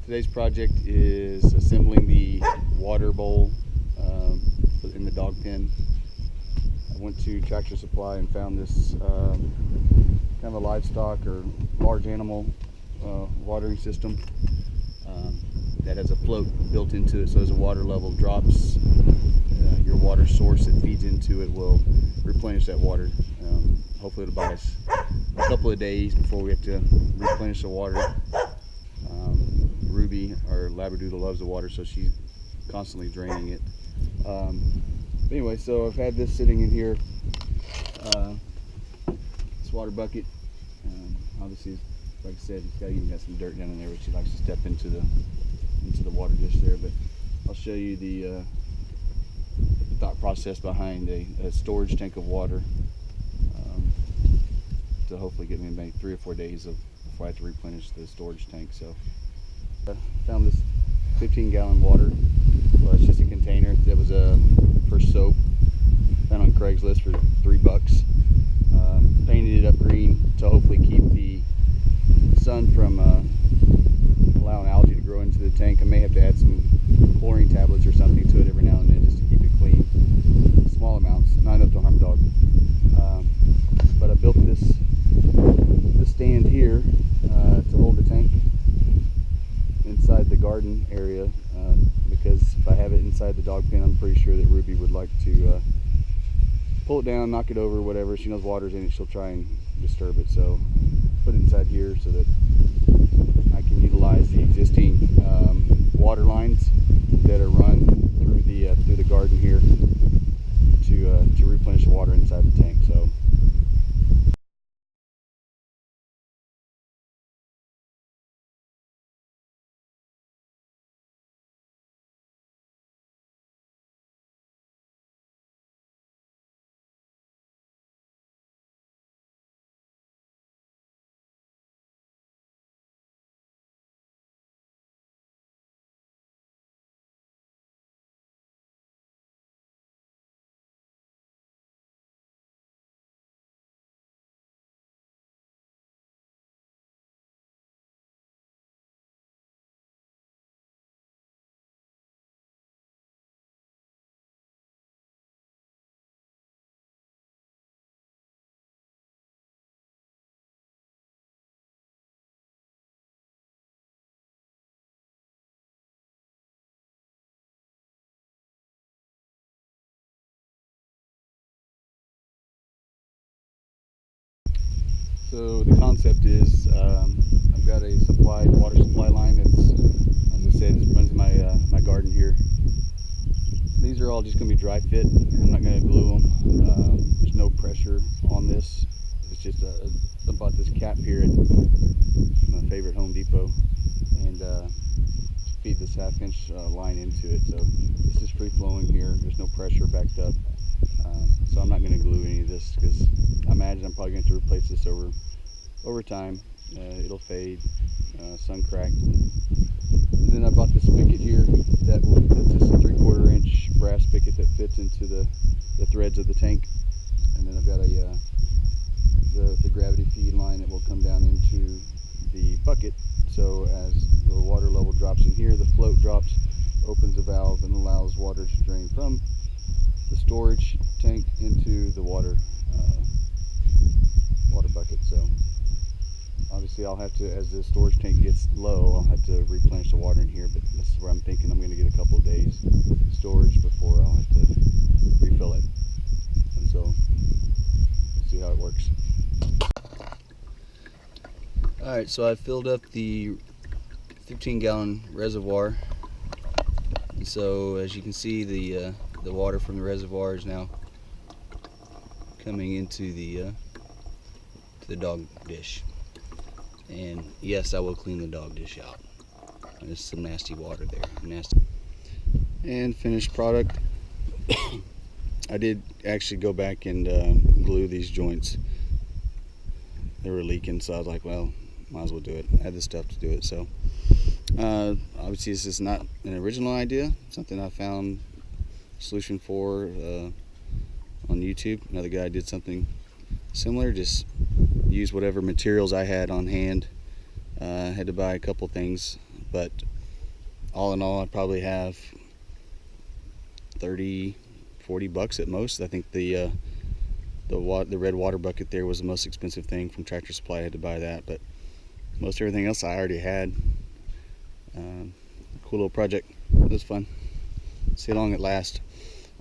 Today's project is assembling the water bowl in the dog pen. I went to Tractor Supply and found this kind of a livestock or large animal watering system that has a float built into it, so as the water level drops, your water source that feeds into it will replenish that water. Hopefully it'll buy us a couple of days before we have to replenish the water. Ruby, our Labradoodle, loves the water, so she's constantly draining it. Anyway, so I've had this sitting in here, this water bucket. Obviously, like I said, it's even got some dirt down in there, but she likes to step into the water dish there. But I'll show you the thought process behind a storage tank of water to hopefully get me maybe 3 or 4 days before I have to replenish the storage tank. So I found this 15-gallon water. Well, it's just a container that was for soap. Found on Craigslist for $3. Painted it up green to hopefully keep the sun from allowing algae to grow into the tank. I may have to add some chlorine tablets or something to it every now and then just to keep it clean. Small amounts, not enough to harm dog. But I built this stand here to hold the tank inside the garden area, because if I have it inside the dog pen, I'm pretty sure that Ruby would like to pull it down, knock it over, whatever. She knows water's in it, she'll try and disturb it. So put it inside here so that I can utilize the existing water lines that are run through the garden here to replenish the water inside the tank. So the concept is, I've got a water supply line that's, as I said, runs my garden here. These are all just going to be dry fit. I'm not going to glue them. There's no pressure on this. It's just I bought this cap here at my favorite Home Depot, and feed this 1/2-inch line into it. So this is free flowing here. There's no pressure backed up. So I'm not going to glue any of this, because I imagine I'm probably going to replace this over time. It'll fade, sun cracked. And then I bought this spigot here that's just a 3/4 inch brass spigot that fits into the threads of the tank. And then I've got the gravity feed line that will come down into the bucket. So as the water level drops in here, the float drops, opens the valve, and allows water to drain from the storage tank into the water bucket. So obviously I'll have to, as the storage tank gets low, I'll have to replenish the water in here, but this is where I'm thinking I'm going to get a couple of days storage before I'll have to refill it. And so let's see how it works. Alright, so I filled up the 15-gallon reservoir, and so as you can see, the water from the reservoir is now coming into the dog dish. And yes, I will clean the dog dish out. There's some nasty water there. Nasty. And finished product. I did actually go back and glue these joints. They were leaking, so I was like, well, might as well do it. I had the stuff to do it. So obviously this is not an original idea, something I found a solution for on YouTube. Another guy did something similar, just use whatever materials I had on hand. I had to buy a couple things, but all in all, I probably have 30-40 bucks at most. I think the red water bucket there was the most expensive thing from Tractor Supply. I had to buy that, but most everything else I already had. Cool little project. It was fun. See how long it lasts.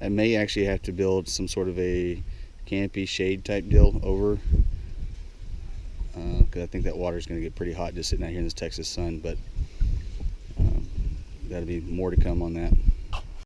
I may actually have to build some sort of a canopy shade type deal over, because I think that water is going to get pretty hot just sitting out here in this Texas sun, but that'll be more to come on that.